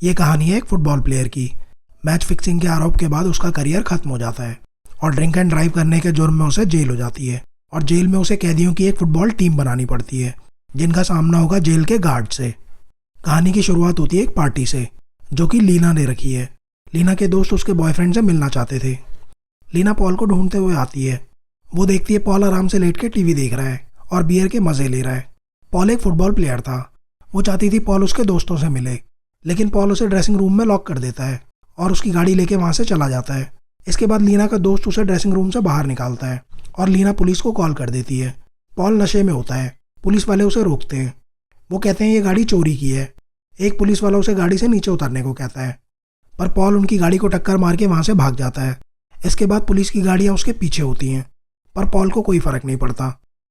ये कहानी है एक फुटबॉल प्लेयर की। मैच फिक्सिंग के आरोप के बाद उसका करियर खत्म हो जाता है और ड्रिंक एंड ड्राइव करने के जुर्म में उसे जेल हो जाती है और जेल में उसे कैदियों की एक फुटबॉल टीम बनानी पड़ती है जिनका सामना होगा जेल के गार्ड से। कहानी की शुरुआत होती है एक पार्टी से जो कि लीना ने रखी है। लीना के दोस्त उसके बॉयफ्रेंड से मिलना चाहते थे। लीना पॉल को ढूंढते हुए आती है। वो देखती है पॉल आराम से लेट के टीवी देख रहा है और बियर के मज़े ले रहा है। पॉल एक फुटबॉल प्लेयर था। वो चाहती थी पॉल उसके दोस्तों से मिले, लेकिन पॉल उसे ड्रेसिंग रूम में लॉक कर देता है और उसकी गाड़ी लेके वहाँ से चला जाता है। इसके बाद लीना का दोस्त उसे ड्रेसिंग रूम से बाहर निकालता है और लीना पुलिस को कॉल कर देती है। पॉल नशे में होता है। पुलिस वाले उसे रोकते हैं। वो कहते हैं ये गाड़ी चोरी की है। एक पुलिस वाला उसे गाड़ी से नीचे उतरने को कहता है, पर पॉल उनकी गाड़ी को टक्कर मार के वहाँ से भाग जाता है। इसके बाद पुलिस की गाड़ियाँ उसके पीछे होती हैं, पर पॉल को कोई फ़र्क नहीं पड़ता।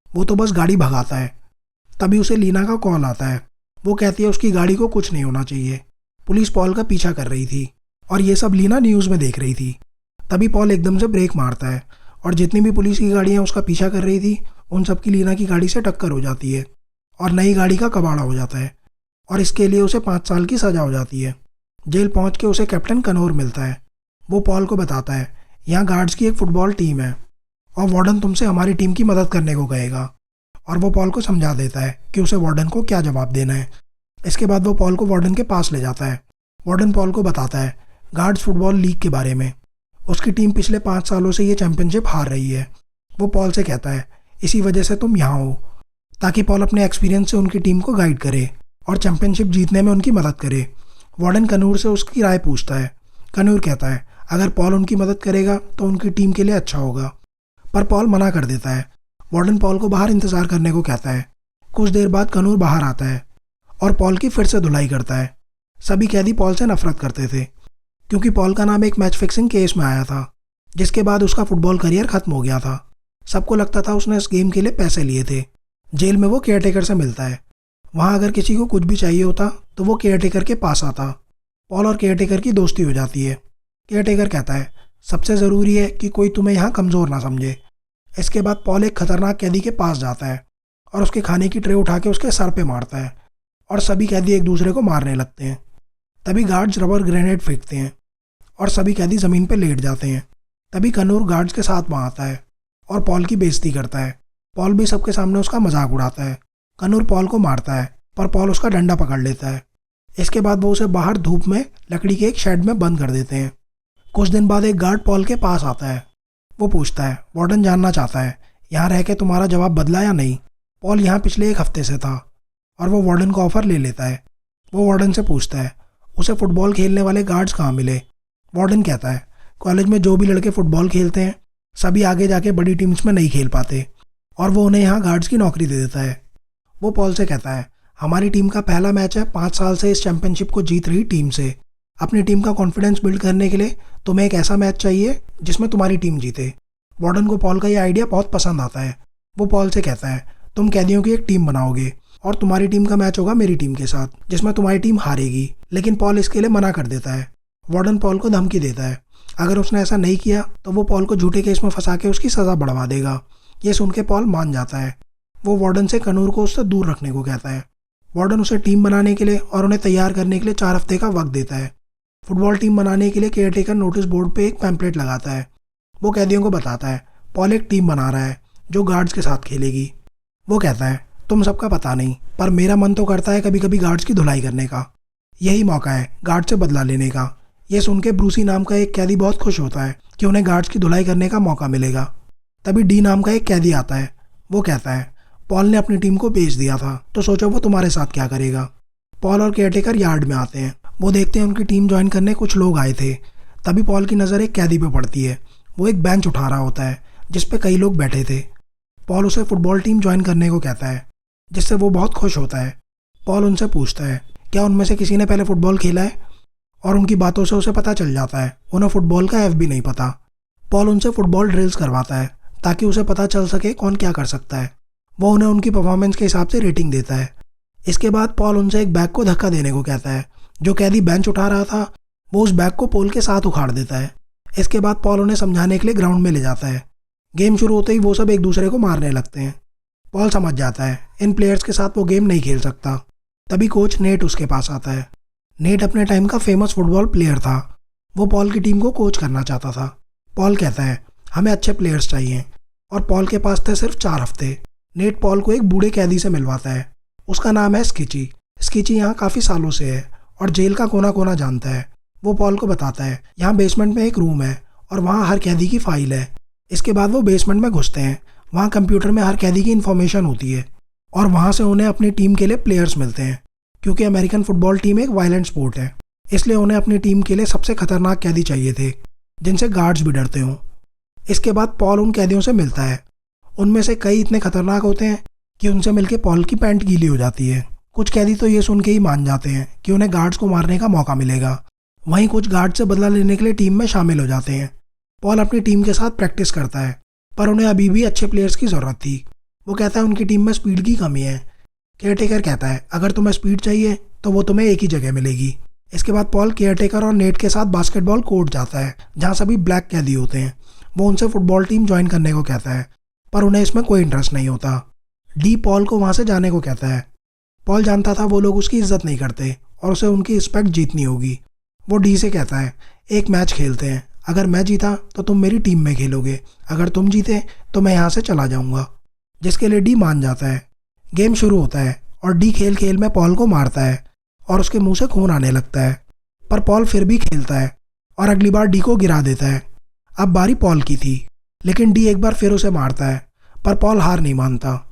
वो तो बस गाड़ी भगाता है। तभी उसे लीना का कॉल आता है। वो कहती है उसकी गाड़ी को कुछ नहीं होना चाहिए। पुलिस पॉल का पीछा कर रही थी और ये सब लीना न्यूज़ में देख रही थी। तभी पॉल एकदम से ब्रेक मारता है और जितनी भी पुलिस की गाड़ियाँ उसका पीछा कर रही थी उन सब की लीना की गाड़ी से टक्कर हो जाती है और नई गाड़ी का कबाड़ा हो जाता है और इसके लिए उसे 5 साल की सज़ा हो जाती है। जेल पहुंच के उसे कैप्टन कनोर मिलता है। वो पॉल को बताता है यहाँ गार्ड्स की एक फ़ुटबॉल टीम है और वार्डन तुमसे हमारी टीम की मदद करने को कहेगा। और वो पॉल को समझा देता है कि उसे वार्डन को क्या जवाब देना है। इसके बाद वो पॉल को वार्डन के पास ले जाता है। वार्डन पॉल को बताता है गार्ड्स फुटबॉल लीग के बारे में। उसकी टीम पिछले 5 सालों से ये चैंपियनशिप हार रही है। वो पॉल से कहता है इसी वजह से तुम यहाँ हो, ताकि पॉल अपने एक्सपीरियंस से उनकी टीम को गाइड करे और चैंपियनशिप जीतने में उनकी मदद करे। वार्डन कनूर से उसकी राय पूछता है। कनूर कहता है अगर पॉल उनकी मदद करेगा तो उनकी टीम के लिए अच्छा होगा, पर पॉल मना कर देता है। वार्डन पॉल को बाहर इंतज़ार करने को कहता है। कुछ देर बाद कनूर बाहर आता है और पॉल की फिर से धुलाई करता है। सभी कैदी पॉल से नफरत करते थे क्योंकि पॉल का नाम एक मैच फिक्सिंग केस में आया था, जिसके बाद उसका फुटबॉल करियर खत्म हो गया था। सबको लगता था उसने इस गेम के लिए पैसे लिए थे। जेल में वो केयरटेकर से मिलता है। वहाँ अगर किसी को कुछ भी चाहिए होता तो वो केयरटेकर के पास आता। पॉल और केयरटेकर की दोस्ती हो जाती है। केयरटेकर कहता है सबसे ज़रूरी है कि कोई तुम्हें यहाँ कमज़ोर ना समझे। इसके बाद पॉल एक खतरनाक कैदी के पास जाता है और उसके खाने की ट्रे उठा के उसके सर पे मारता है और सभी कैदी एक दूसरे को मारने लगते हैं। तभी गार्ड्स रबर ग्रेनेड फेंकते हैं और सभी कैदी ज़मीन पे लेट जाते हैं। तभी कनूर गार्ड्स के साथ वहाँ आता है और पॉल की बेइज्जती करता है। पॉल भी सबके सामने उसका मजाक उड़ाता है। कनूर पॉल को मारता है, पर पॉल उसका डंडा पकड़ लेता है। इसके बाद वो उसे बाहर धूप में लकड़ी के एक शेड में बंद कर देते हैं। कुछ दिन बाद एक गार्ड पॉल के पास आता है। वो पूछता है वार्डन जानना चाहता है यहाँ रह के तुम्हारा जवाब बदला या नहीं। पॉल यहाँ पिछले 1 हफ्ते से था और वो वार्डन का ऑफ़र ले लेता है। वो वार्डन से पूछता है उसे फुटबॉल खेलने वाले गार्ड्स कहाँ मिले। वार्डन कहता है कॉलेज में जो भी लड़के फ़ुटबॉल खेलते हैं सभी आगे जाके बड़ी टीम्स में नहीं खेल पाते और वो उन्हें यहाँ गार्ड्स की नौकरी दे देता है। वो पॉल से कहता है हमारी टीम का पहला मैच है 5 साल से इस चैंपियनशिप को जीत रही टीम से। अपनी टीम का कॉन्फिडेंस बिल्ड करने के लिए तुम्हें एक ऐसा मैच चाहिए जिसमें तुम्हारी टीम जीते। वार्डन को पॉल का ये आइडिया बहुत पसंद आता है। वो पॉल से कहता है तुम कैदियों की एक टीम बनाओगे और तुम्हारी टीम का मैच होगा मेरी टीम के साथ, जिसमें तुम्हारी टीम हारेगी। लेकिन पॉल इसके लिए मना कर देता है। वार्डन पॉल को धमकी देता है अगर उसने ऐसा नहीं किया तो वो पॉल को झूठे केस में फंसा के उसकी सज़ा बढ़वा देगा। ये सुन के पॉल मान जाता है। वो वार्डन से कनूर को उससे दूर रखने को कहता है। वार्डन उसे टीम बनाने के लिए और उन्हें तैयार करने के लिए 4 हफ्ते का वक्त देता है। फुटबॉल टीम बनाने के लिए केयरटेकर नोटिस बोर्ड पे एक पैम्पलेट लगाता है। वो कैदियों को बताता है पॉल एक टीम बना रहा है जो गार्ड्स के साथ खेलेगी। वो कहता है तुम सबका पता नहीं, पर मेरा मन तो करता है कभी कभी गार्ड्स की धुलाई करने का। यही मौका है गार्ड से बदला लेने का। ये सुन के ब्रूसी नाम का एक कैदी बहुत खुश होता है कि उन्हें गार्ड्स की धुलाई करने का मौका मिलेगा। तभी डी नाम का एक कैदी आता है। वो कहता है पॉल ने अपनी टीम को बेच दिया था, तो सोचो वो तुम्हारे साथ क्या करेगा। पॉल और केयरटेकर यार्ड में आते हैं। वो देखते हैं उनकी टीम ज्वाइन करने कुछ लोग आए थे। तभी पॉल की नज़र एक कैदी पे पड़ती है। वो एक बेंच उठा रहा होता है जिस पे कई लोग बैठे थे। पॉल उसे फुटबॉल टीम ज्वाइन करने को कहता है, जिससे वो बहुत खुश होता है। पॉल उनसे पूछता है क्या उनमें से किसी ने पहले फुटबॉल खेला है, और उनकी बातों से उसे पता चल जाता है उन्हें फुटबॉल का एफ भी नहीं पता। पॉल उनसे फुटबॉल ड्रिल्स करवाता है ताकि उसे पता चल सके कौन क्या कर सकता है। वो उन्हें उनकी परफॉर्मेंस के हिसाब से रेटिंग देता है। इसके बाद पॉल उनसे एक बैग को धक्का देने को कहता है। जो कैदी बेंच उठा रहा था वो उस बैग को पोल के साथ उखाड़ देता है। इसके बाद पॉल उन्हें समझाने के लिए ग्राउंड में ले जाता है। गेम शुरू होते ही वो सब एक दूसरे को मारने लगते हैं। पॉल समझ जाता है इन प्लेयर्स के साथ वो गेम नहीं खेल सकता। तभी कोच नेट उसके पास आता है। नेट अपने टाइम का फेमस फुटबॉल प्लेयर था। वो पॉल की टीम को कोच करना चाहता था। पॉल कहता है हमें अच्छे प्लेयर्स चाहिए और पॉल के पास थे सिर्फ 4 हफ्ते। नेट पॉल को एक बूढ़े कैदी से मिलवाता है। उसका नाम है स्किची। स्किची यहाँ काफ़ी सालों से है और जेल का कोना कोना जानता है। वो पॉल को बताता है यहाँ बेसमेंट में एक रूम है और वहाँ हर कैदी की फाइल है। इसके बाद वो बेसमेंट में घुसते हैं। वहाँ कंप्यूटर में हर कैदी की इन्फॉर्मेशन होती है और वहाँ से उन्हें अपनी टीम के लिए प्लेयर्स मिलते हैं। क्योंकि अमेरिकन फुटबॉल टीम एक वायलेंट स्पोर्ट है, इसलिए उन्हें अपनी टीम के लिए सबसे खतरनाक कैदी चाहिए थे जिनसे गार्ड्स भी डरते हों। इसके बाद पॉल उन कैदियों से मिलता है। उनमें से कई इतने खतरनाक होते हैं कि उनसे मिलके पॉल की पैंट गीली हो जाती है। कुछ कैदी तो ये सुन के ही मान जाते हैं कि उन्हें गार्ड्स को मारने का मौका मिलेगा। वहीं कुछ गार्ड से बदला लेने के लिए टीम में शामिल हो जाते हैं। पॉल अपनी टीम के साथ प्रैक्टिस करता है, पर उन्हें अभी भी अच्छे प्लेयर्स की ज़रूरत थी। वो कहता है उनकी टीम में स्पीड की कमी है। केयरटेकर कहता है अगर तुम्हें स्पीड चाहिए तो वो तुम्हें एक ही जगह मिलेगी। इसके बाद पॉल केयरटेकर और नेट के साथ बास्केटबॉल कोर्ट जाता है जहाँ सभी ब्लैक कैदी होते हैं। वो उनसे फुटबॉल टीम ज्वाइन करने को कहता है, पर उन्हें इसमें कोई इंटरेस्ट नहीं होता। डी पॉल को वहाँ से जाने को कहता है। पॉल जानता था वो लोग उसकी इज्जत नहीं करते और उसे उनकी रिस्पेक्ट जीतनी होगी। वो डी से कहता है एक मैच खेलते हैं, अगर मैं जीता तो तुम मेरी टीम में खेलोगे, अगर तुम जीते तो मैं यहाँ से चला जाऊँगा। जिसके लिए डी मान जाता है। गेम शुरू होता है और डी खेल खेल में पॉल को मारता है और उसके मुंह से खून आने लगता है, पर पॉल फिर भी खेलता है और अगली बार डी को गिरा देता है। अब बारी पॉल की थी, लेकिन डी एक बार फिर उसे मारता है, पर पॉल हार नहीं मानता।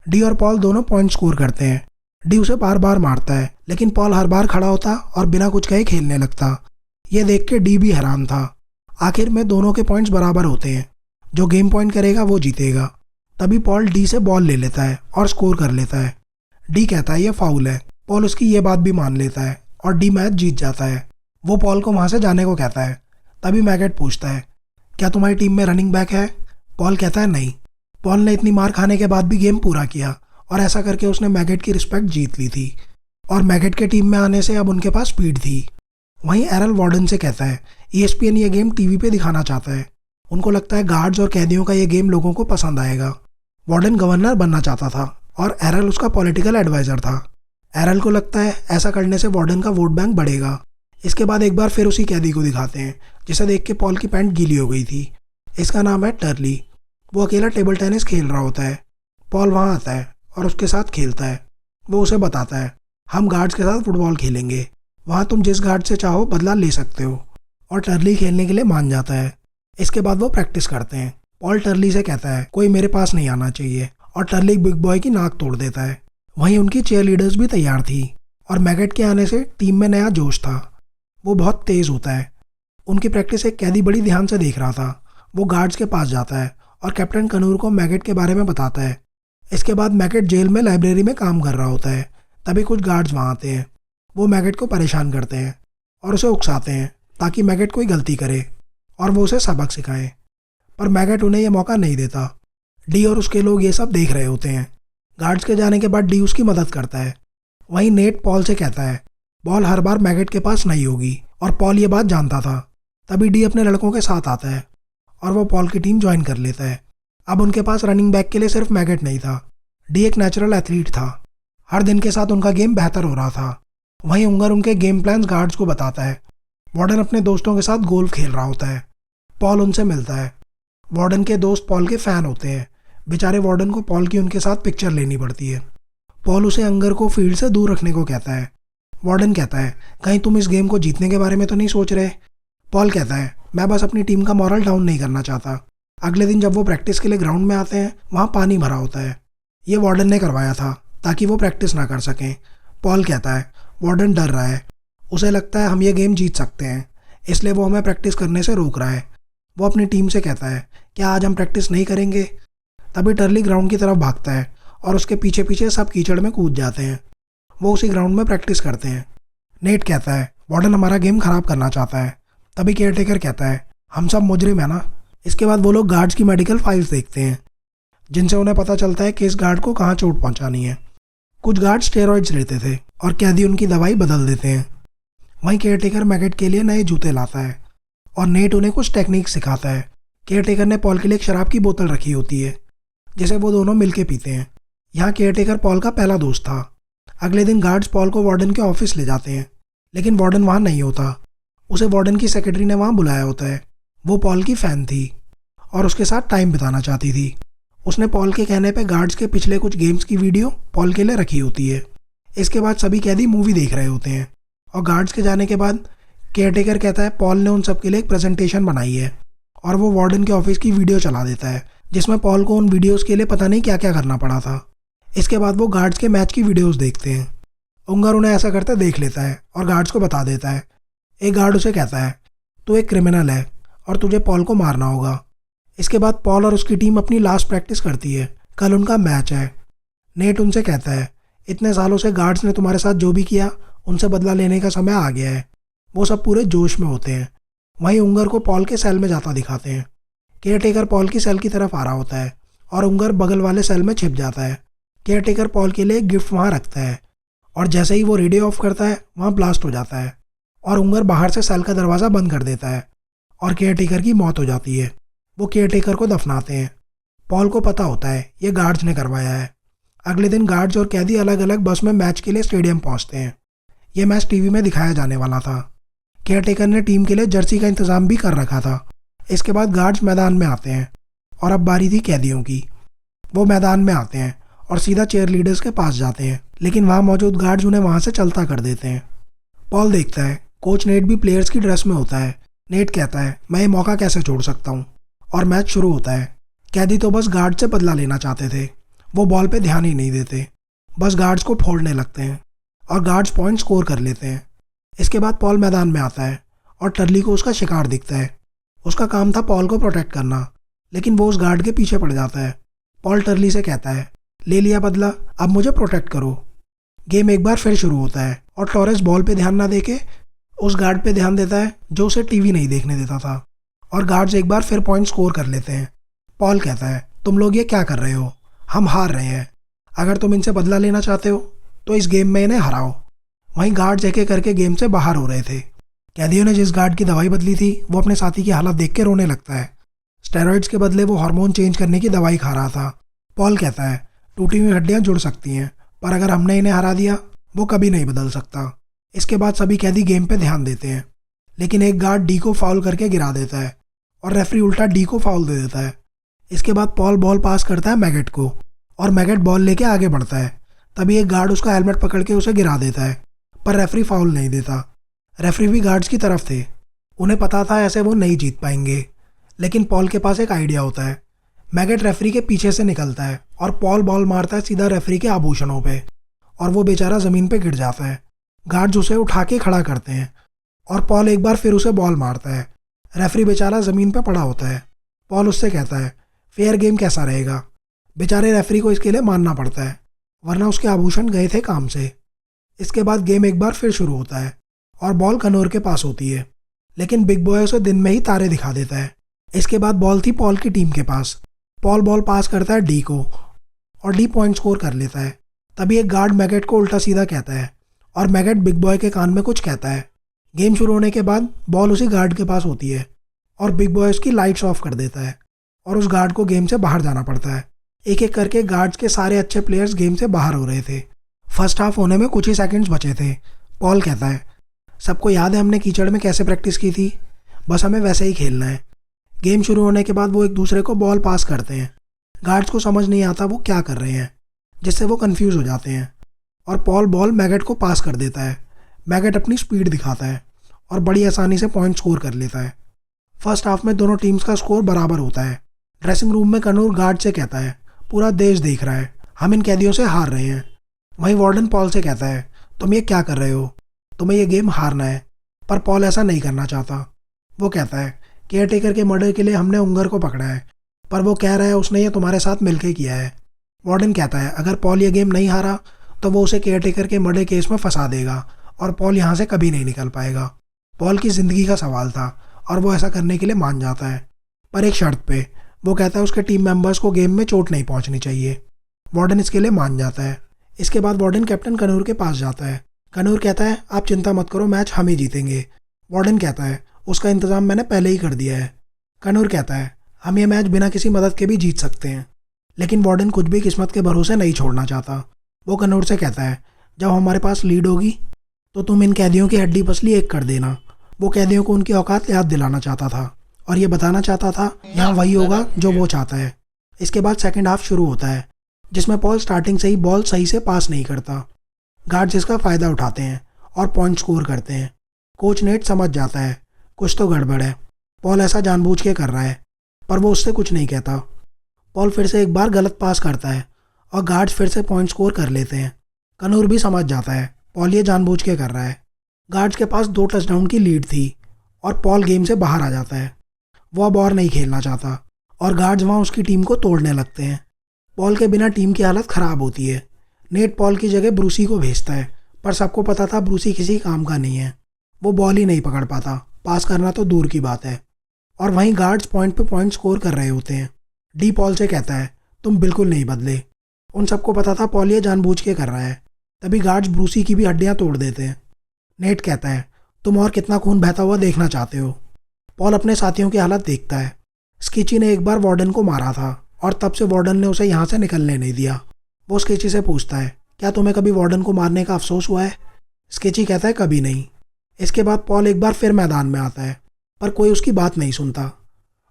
डी और पॉल दोनों पॉइंट स्कोर करते हैं। डी उसे बार बार मारता है, लेकिन पॉल हर बार खड़ा होता और बिना कुछ कहे खेलने लगता। ये देख के डी भी हैरान था। आखिर में दोनों के पॉइंट्स बराबर होते हैं। जो गेम पॉइंट करेगा वो जीतेगा। तभी पॉल डी से बॉल ले लेता है और स्कोर कर लेता है। डी कहता है ये फाउल है। पॉल उसकी ये बात भी मान लेता है और डी मैच जीत जाता है। वो पॉल को वहाँ से जाने को कहता है। तभी मैगेट पूछता है क्या तुम्हारी टीम में रनिंग बैक है? पॉल कहता है नहीं। पॉल ने इतनी मार खाने के बाद भी गेम पूरा किया और ऐसा करके उसने मैगेट की रिस्पेक्ट जीत ली थी और मैगेट के टीम में आने से अब उनके पास स्पीड थी। वहीं एरल वार्डन से कहता है ESPN ये गेम टीवी पे दिखाना चाहता है। उनको लगता है गार्ड्स और कैदियों का ये गेम लोगों को पसंद आएगा। वार्डन गवर्नर बनना चाहता था और एरल उसका पॉलिटिकल एडवाइज़र था। एरल को लगता है ऐसा करने से वार्डन का वोट बैंक बढ़ेगा। इसके बाद एक बार फिर उसी कैदी को दिखाते हैं जिसे देख के पॉल की पैंट गीली हो गई थी। इसका नाम है टर्ली। वो अकेला टेबल टेनिस खेल रहा होता है। पॉल वहाँ आता है और उसके साथ खेलता है। वो उसे बताता है हम गार्ड्स के साथ फुटबॉल खेलेंगे, वहाँ तुम जिस गार्ड से चाहो बदला ले सकते हो। और टर्ली खेलने के लिए मान जाता है। इसके बाद वो प्रैक्टिस करते हैं। पॉल टर्ली से कहता है कोई मेरे पास नहीं आना चाहिए और टर्ली बिग बॉय की नाक तोड़ देता है। वहीं उनकी चेयर लीडर्स भी तैयार थी और मैगेट के आने से टीम में नया जोश था। वो बहुत तेज़ होता है। उनकी प्रैक्टिस एक कैदी बड़ी ध्यान से देख रहा था। वो गार्ड्स के पास जाता है और कैप्टन कनूर को मैगेट के बारे में बताता है। इसके बाद मैगेट जेल में लाइब्रेरी में काम कर रहा होता है। तभी कुछ गार्ड्स वहाँ आते हैं। वो मैगेट को परेशान करते हैं और उसे उकसाते हैं ताकि मैगेट कोई गलती करे और वो उसे सबक सिखाए, पर मैगेट उन्हें यह मौका नहीं देता। डी और उसके लोग ये सब देख रहे होते हैं। गार्ड्स के जाने के बाद डी उसकी मदद करता है। वहीं नेट पॉल से कहता है बॉल हर बार मैगेट के पास नहीं होगी और पॉल ये बात जानता था। तभी डी अपने लड़कों के साथ आता है और वो पॉल की टीम ज्वाइन कर लेता है। अब उनके पास रनिंग बैक के लिए सिर्फ मैगेट नहीं था। डी एक नेचुरल एथलीट था। हर दिन के साथ उनका गेम बेहतर हो रहा था। वहीं उंगर उनके गेम प्लान्स गार्ड्स को बताता है। वार्डन अपने दोस्तों के साथ गोल्फ खेल रहा होता है। पॉल उनसे मिलता है। वार्डन के दोस्त पॉल के फ़ैन होते हैं। बेचारे वार्डन को पॉल की उनके साथ पिक्चर लेनी पड़ती है। पॉल उसे अंगर को फील्ड से दूर रखने को कहता है। वार्डन कहता है कहीं तुम इस गेम को जीतने के बारे में तो नहीं सोच रहे? पॉल कहता है मैं बस अपनी टीम का मॉरल डाउन नहीं करना चाहता। अगले दिन जब वो प्रैक्टिस के लिए ग्राउंड में आते हैं वहाँ पानी भरा होता है। ये वार्डन ने करवाया था ताकि वो प्रैक्टिस ना कर सकें। पॉल कहता है वार्डन डर रहा है। उसे लगता है हम ये गेम जीत सकते हैं, इसलिए वो हमें प्रैक्टिस करने से रोक रहा है। वो अपनी टीम से कहता है क्या आज हम प्रैक्टिस नहीं करेंगे? तभी टर्ली ग्राउंड की तरफ भागता है और उसके पीछे पीछे सब कीचड़ में कूद जाते हैं। वो उसी ग्राउंड में प्रैक्टिस करते हैं। नेट कहता है वार्डन हमारा गेम खराब करना चाहता है। तभी केयरटेकर कहता है हम सब मुजरिम है ना। इसके बाद वो लोग गार्ड्स की मेडिकल फाइल्स देखते हैं जिनसे उन्हें पता चलता है कि इस गार्ड को कहाँ चोट पहुँचानी है। कुछ गार्ड स्टेरॉइड्स लेते थे और कैदी उनकी दवाई बदल देते हैं। वहीं केयरटेकर मैगेट के लिए नए जूते लाता है और नेट उन्हें कुछ टेक्निक सिखाता है। केयरटेकर ने पॉल के लिए एक शराब की बोतल रखी होती है जिसे वो दोनों मिलके पीते हैं। यहाँ केयरटेकर पॉल का पहला दोस्त था। अगले दिन गार्ड्स पॉल को वार्डन के ऑफिस ले जाते हैं, लेकिन वार्डन वहाँ नहीं होता। उसे वार्डन की सेक्रेटरी ने वहाँ बुलाया होता है। वो पॉल की फ़ैन थी और उसके साथ टाइम बिताना चाहती थी। उसने पॉल के कहने पे गार्ड्स के पिछले कुछ गेम्स की वीडियो पॉल के लिए रखी होती है। इसके बाद सभी कैदी मूवी देख रहे होते हैं और गार्ड्स के जाने के बाद केयरटेकर कहता है पॉल ने उन सब के लिए एक प्रेजेंटेशन बनाई है और वो वार्डन के ऑफिस की वीडियो चला देता है जिसमें पॉल को उन वीडियोस के लिए पता नहीं क्या क्या करना पड़ा था। इसके बाद वो गार्ड्स के मैच की वीडियोस देखते हैं। उंगर उन्हें ऐसा करते देख लेता है और गार्ड्स को बता देता है। एक गार्ड उसे कहता है तू एक क्रिमिनल है और तुझे पॉल को मारना होगा। इसके बाद पॉल और उसकी टीम अपनी लास्ट प्रैक्टिस करती है। कल उनका मैच है। नेट उनसे कहता है इतने सालों से गार्ड्स ने तुम्हारे साथ जो भी किया उनसे बदला लेने का समय आ गया है। वो सब पूरे जोश में होते हैं। वहीं उंगर को पॉल के सेल में जाता दिखाते हैं। केयरटेकर पॉल की सेल की तरफ आ रहा होता है और उंगर बगल वाले सेल में छिप जाता है। केयरटेकर पॉल के लिए एक गिफ्ट वहाँ रखता है और जैसे ही वो रेडियो ऑफ करता है वहाँ ब्लास्ट हो जाता है और उंगर बाहर से सेल का दरवाज़ा बंद कर देता है और केयरटेकर की मौत हो जाती है। वो केयरटेकर को दफनाते हैं। पॉल को पता होता है ये गार्ड्स ने करवाया है। अगले दिन गार्ड्स और कैदी अलग अलग बस में मैच के लिए स्टेडियम पहुंचते हैं। ये मैच टीवी में दिखाया जाने वाला था। केयरटेकर ने टीम के लिए जर्सी का इंतजाम भी कर रखा था। इसके बाद गार्ड्स मैदान में आते हैं और अब बारी थी कैदियों की। वो मैदान में आते हैं और सीधा चेयर लीडर्स के पास जाते हैं, लेकिन वहाँ मौजूद गार्ड्स उन्हें वहाँ से चलता कर देते हैं। पॉल देखता है कोच नेट भी प्लेयर्स की ड्रेस में होता है। नेट कहता है मैं ये मौका कैसे छोड़ सकता हूँ और मैच शुरू होता है। कैदी तो बस गार्ड से बदला लेना चाहते थे। वो बॉल पे ध्यान ही नहीं देते, बस गार्ड्स को फोड़ने लगते हैं और गार्ड्स पॉइंट स्कोर कर लेते हैं। इसके बाद पॉल मैदान में आता है और टर्ली को उसका शिकार दिखता है। उसका काम था पॉल को प्रोटेक्ट करना, लेकिन वो उस गार्ड के पीछे पड़ जाता है। पॉल टर्ली से कहता है ले लिया बदला, अब मुझे प्रोटेक्ट करो। गेम एक बार फिर शुरू होता है और टॉरेस बॉल पे ध्यान ना देके उस गार्ड पे ध्यान देता है जो उसे टीवी नहीं देखने देता था और गार्ड्स एक बार फिर पॉइंट स्कोर कर लेते हैं। पॉल कहता है तुम लोग ये क्या कर रहे हो, हम हार रहे हैं। अगर तुम इनसे बदला लेना चाहते हो तो इस गेम में इन्हें हराओ। वहीं गार्ड्स एक एक करके गेम से बाहर हो रहे थे। कैदियों ने जिस गार्ड की दवाई बदली थी वो अपने साथी की हालत देख के रोने लगता है। स्टेरॉइड्स के बदले वो हार्मोन चेंज करने की दवाई खा रहा था। पॉल कहता है टूटी हुई हड्डियां जुड़ सकती हैं, पर अगर हमने इन्हें हरा दिया वो कभी नहीं बदल सकता। इसके बाद सभी कैदी गेम पे ध्यान देते हैं, लेकिन एक गार्ड डी को फाउल करके गिरा देता है और रेफरी उल्टा डी को फाउल दे देता है। इसके बाद पॉल बॉल पास करता है मैगेट को और मैगेट बॉल लेके आगे बढ़ता है। तभी एक गार्ड उसका हेलमेट पकड़ के उसे गिरा देता है, पर रेफरी फाउल नहीं देता। रेफरी भी गार्ड्स की तरफ थे। उन्हें पता था ऐसे वो नहीं जीत पाएंगे, लेकिन पॉल के पास एक आइडिया होता है। मैगेट रेफरी के पीछे से निकलता है और पॉल बॉल मारता है सीधा रेफरी के आभूषणों पे और वो बेचारा ज़मीन पे गिर जाता है। गार्ड्स उसे उठा के खड़ा करते हैं और पॉल एक बार फिर उसे बॉल मारता है। रेफरी बेचारा ज़मीन पे पड़ा होता है। पॉल उससे कहता है फेयर गेम कैसा रहेगा। बेचारे रेफरी को इसके लिए मानना पड़ता है, वरना उसके आभूषण गए थे काम से। इसके बाद गेम एक बार फिर शुरू होता है और बॉल कनोर के पास होती है, लेकिन बिग बॉय उसे दिन में ही तारे दिखा देता है। इसके बाद बॉल थी पॉल की टीम के पास। पॉल बॉल पास करता है डी को और डी पॉइंट स्कोर कर लेता है। तभी एक गार्ड मैगेट को उल्टा सीधा कहता है और मैगेट बिग बॉय के कान में कुछ कहता है। गेम शुरू होने के बाद बॉल उसी गार्ड के पास होती है और बिग बॉय उसकी लाइट्स ऑफ कर देता है और उस गार्ड को गेम से बाहर जाना पड़ता है। एक एक करके गार्ड्स के सारे अच्छे प्लेयर्स गेम से बाहर हो रहे थे। फर्स्ट हाफ होने में कुछ ही सेकंड्स बचे थे। पॉल कहता है सबको याद है हमने कीचड़ में कैसे प्रैक्टिस की थी, बस हमें वैसे ही खेलना है। गेम शुरू होने के बाद वो एक दूसरे को बॉल पास करते हैं। गार्ड्स को समझ नहीं आता वो क्या कर रहे हैं, जिससे वो कंफ्यूज हो जाते हैं और पॉल बॉल मैगेट को पास कर देता है। मैगेट अपनी स्पीड दिखाता है और बड़ी आसानी से पॉइंट स्कोर कर लेता है। फर्स्ट हाफ में दोनों टीम्स का स्कोर बराबर होता है। ड्रेसिंग रूम में कनूर गार्ड से कहता है पूरा देश देख रहा है, हम इन कैदियों से हार रहे हैं। वहीं वार्डन पॉल से कहता है तुम ये क्या कर रहे हो, तुम्हें ये गेम हारना है। पर पॉल ऐसा नहीं करना चाहता। वो कहता है केयरटेकर के मर्डर के लिए हमने उंगर को पकड़ा है, पर वो कह रहा है उसने ये तुम्हारे साथ मिलकर किया है। वार्डन कहता है अगर पॉल ये गेम नहीं हारा तो वो उसे केयरटेकर के मर्डर केस में फंसा देगा और पॉल यहाँ से कभी नहीं निकल पाएगा। पॉल की ज़िंदगी का सवाल था और वो ऐसा करने के लिए मान जाता है, पर एक शर्त पे। वो कहता है उसके टीम मेंबर्स को गेम में चोट नहीं पहुंचनी चाहिए। वार्डन इसके लिए मान जाता है। इसके बाद वार्डन कैप्टन कनूर के पास जाता है। कनूर कहता है आप चिंता मत करो, मैच हम ही जीतेंगे। वार्डन कहता है उसका इंतज़ाम मैंने पहले ही कर दिया है। कनूर कहता है हम ये मैच बिना किसी मदद के भी जीत सकते हैं, लेकिन वार्डन कुछ भी किस्मत के भरोसे नहीं छोड़ना चाहता। वो कनूर से कहता है जब हमारे पास लीड होगी तो तुम इन कैदियों की हड्डी पसली एक कर देना। वो कैदियों को उनकी औकात याद दिलाना चाहता था और ये बताना चाहता था यहाँ वही होगा जो वो चाहता है। इसके बाद सेकंड हाफ शुरू होता है जिसमें पॉल स्टार्टिंग से ही बॉल सही से पास नहीं करता। गार्ड्स इसका फ़ायदा उठाते हैं और पॉइंट स्कोर करते हैं। कोच नेट समझ जाता है कुछ तो गड़बड़ है, पॉल ऐसा जानबूझ के कर रहा है, पर वो उससे कुछ नहीं कहता। पॉल फिर से एक बार गलत पास करता है और गार्ड्स फिर से पॉइंट स्कोर कर लेते हैं। कनूर भी समझ जाता है पॉल ये जानबूझ के कर रहा है। गार्ड्स के पास 2 टचडाउन की लीड थी और पॉल गेम से बाहर आ जाता है। वो अब और नहीं खेलना चाहता और गार्ड्स वहाँ उसकी टीम को तोड़ने लगते हैं। पॉल के बिना टीम की हालत ख़राब होती है। नेट पॉल की जगह ब्रूसी को भेजता है, पर सबको पता था ब्रूसी किसी काम का नहीं है। वो बॉल ही नहीं पकड़ पाता, पास करना तो दूर की बात है। और वहीं गार्ड्स पॉइंट पे पॉइंट स्कोर कर रहे होते हैं। डी पॉल से कहता है तुम बिल्कुल नहीं बदले। उन सबको पता था पॉल ये जानबूझ के कर रहा है। तभी गार्ड्स ब्रूसी की भी हड्डियां तोड़ देते हैं। नेट कहता है तुम और कितना खून बहता हुआ देखना चाहते हो। पॉल अपने साथियों की हालत देखता है। स्केची ने एक बार वार्डन को मारा था और तब से वार्डन ने उसे यहाँ से निकलने नहीं दिया। वो स्केची से पूछता है क्या तुम्हें कभी वार्डन को मारने का अफसोस हुआ है? स्केची कहता है कभी नहीं। इसके बाद पॉल एक बार फिर मैदान में आता है, पर कोई उसकी बात नहीं सुनता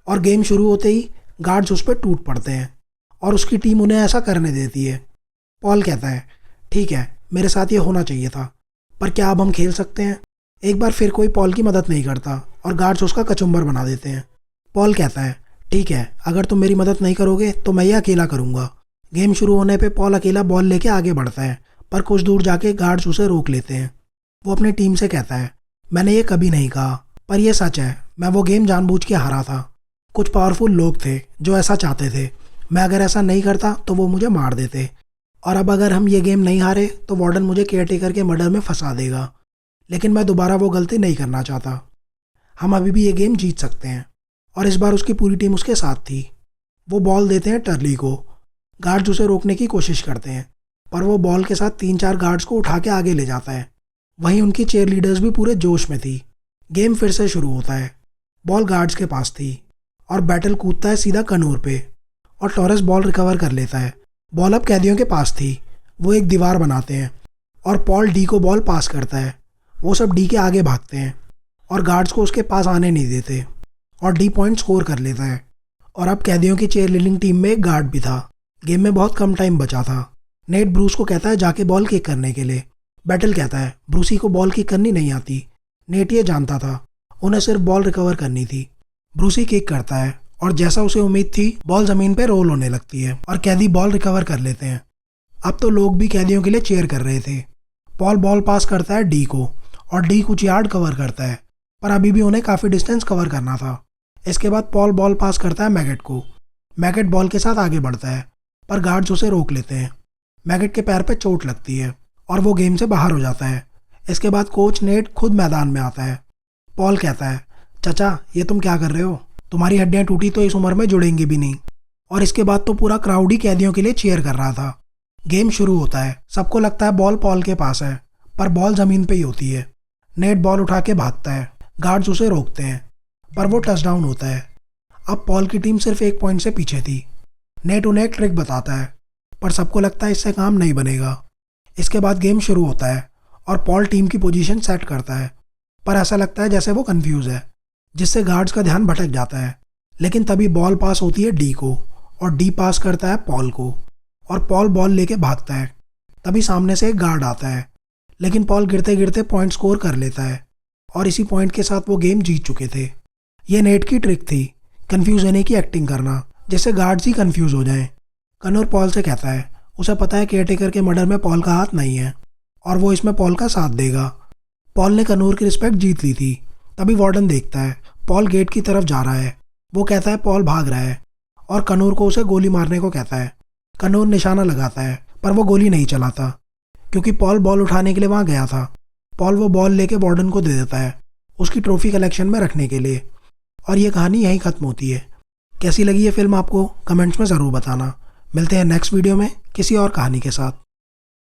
और गेम शुरू होते ही गार्ड्स उस पर टूट पड़ते हैं और उसकी टीम उन्हें ऐसा करने देती है। पॉल कहता है ठीक है, मेरे साथ ये होना चाहिए था, पर क्या अब हम खेल सकते हैं? एक बार फिर कोई पॉल की मदद नहीं करता और गार्ड्स उसका कचुम्बर बना देते हैं। पॉल कहता है ठीक है, अगर तुम मेरी मदद नहीं करोगे तो मैं ये अकेला करूँगा। गेम शुरू होने पे पॉल अकेला बॉल लेके आगे बढ़ता है, पर कुछ दूर जाके गार्ड्स उसे रोक लेते हैं। वो अपनी टीम से कहता है मैंने ये कभी नहीं कहा, पर यह सच है, मैं वो गेम जानबूझ के हारा था। कुछ पावरफुल लोग थे जो ऐसा चाहते थे। मैं अगर ऐसा नहीं करता तो वो मुझे मार देते, और अब अगर हम ये गेम नहीं हारे तो वार्डन मुझे केयरटेकर के मर्डर में फंसा देगा। लेकिन मैं दोबारा वो गलती नहीं करना चाहता। हम अभी भी ये गेम जीत सकते हैं। और इस बार उसकी पूरी टीम उसके साथ थी। वो बॉल देते हैं टर्ली को। गार्ड्स उसे रोकने की कोशिश करते हैं, पर वो बॉल के साथ 3-4 गार्ड्स को उठा के आगे ले जाता है। वहीं उनकी चेयर लीडर्स भी पूरे जोश में थी। गेम फिर से शुरू होता है। बॉल गार्ड्स के पास थी और बैटल कूदता है सीधा कनूर पे और टॉरस बॉल रिकवर कर लेता है। बॉल अब कैदियों के पास थी। वो एक दीवार बनाते हैं और पॉल डी को बॉल पास करता है। वो सब डी के आगे भागते हैं और गार्ड्स को उसके पास आने नहीं देते और डी पॉइंट स्कोर कर लेता है। और अब कैदियों की चेयर लीडिंग टीम में एक गार्ड भी था। गेम में बहुत कम टाइम बचा था। नेट ब्रूस को कहता है जाके बॉल किक करने के लिए। बैटल कहता है ब्रूसी को बॉल किक करनी नहीं आती। नेट ये जानता था, उन्हें सिर्फ बॉल रिकवर करनी थी। ब्रूसी किक करता है और जैसा उसे उम्मीद थी बॉल ज़मीन पे रोल होने लगती है और कैदी बॉल रिकवर कर लेते हैं। अब तो लोग भी कैदियों के लिए चेयर कर रहे थे। पॉल बॉल पास करता है डी को और डी कुछ यार्ड कवर करता है, पर अभी भी उन्हें काफ़ी डिस्टेंस कवर करना था। इसके बाद पॉल बॉल पास करता है मैगेट को। मैगेट बॉल के साथ आगे बढ़ता है, पर गार्ड्स उसे रोक लेते हैं। मैगेट के पैर पे चोट लगती है और वो गेम से बाहर हो जाता है। इसके बाद कोच नेट खुद मैदान में आता है। पॉल कहता है चाचा ये तुम क्या कर रहे हो? तुम्हारी हड्डियां टूटी तो इस उम्र में जुड़ेंगी भी नहीं। और इसके बाद तो पूरा क्राउड ही कैदियों के लिए चीयर कर रहा था। गेम शुरू होता है। सबको लगता है बॉल पॉल के पास है, पर बॉल ज़मीन पे ही होती है। नेट बॉल उठा के भागता है। गार्ड्स उसे रोकते हैं, पर वो टचडाउन होता है। अब पॉल की टीम सिर्फ 1 पॉइंट से पीछे थी। नेट उन्हें एक ट्रिक बताता है, पर सबको लगता है इससे काम नहीं बनेगा। इसके बाद गेम शुरू होता है और पॉल टीम की पोजीशन सेट करता है, पर ऐसा लगता है जैसे वो कंफ्यूज है, जिससे गार्ड्स का ध्यान भटक जाता है। लेकिन तभी बॉल पास होती है डी को और डी पास करता है पॉल को और पॉल बॉल लेके भागता है। तभी सामने से एक गार्ड आता है, लेकिन पॉल गिरते गिरते पॉइंट स्कोर कर लेता है और इसी पॉइंट के साथ वो गेम जीत चुके थे। ये नेट की ट्रिक थी, कंफ्यूज होने की एक्टिंग करना, जिससे गार्ड्स ही कंफ्यूज हो जाएं। कनूर पॉल से कहता है उसे पता है केयरटेकर के मर्डर में पॉल का हाथ नहीं है और वो इसमें पॉल का साथ देगा। पॉल ने कनूर की रिस्पेक्ट जीत ली थी। तभी वार्डन देखता है पॉल गेट की तरफ जा रहा है। वो कहता है पॉल भाग रहा है और कनूर को उसे गोली मारने को कहता है। कनूर निशाना लगाता है, पर वो गोली नहीं चलाता क्योंकि पॉल बॉल उठाने के लिए वहाँ गया था। पॉल वो बॉल लेके वार्डन को दे देता है उसकी ट्रॉफी कलेक्शन में रखने के लिए। और ये कहानी यहीं ख़त्म होती है। कैसी लगी ये फिल्म आपको कमेंट्स में ज़रूर बताना। मिलते हैं नेक्स्ट वीडियो में किसी और कहानी के साथ।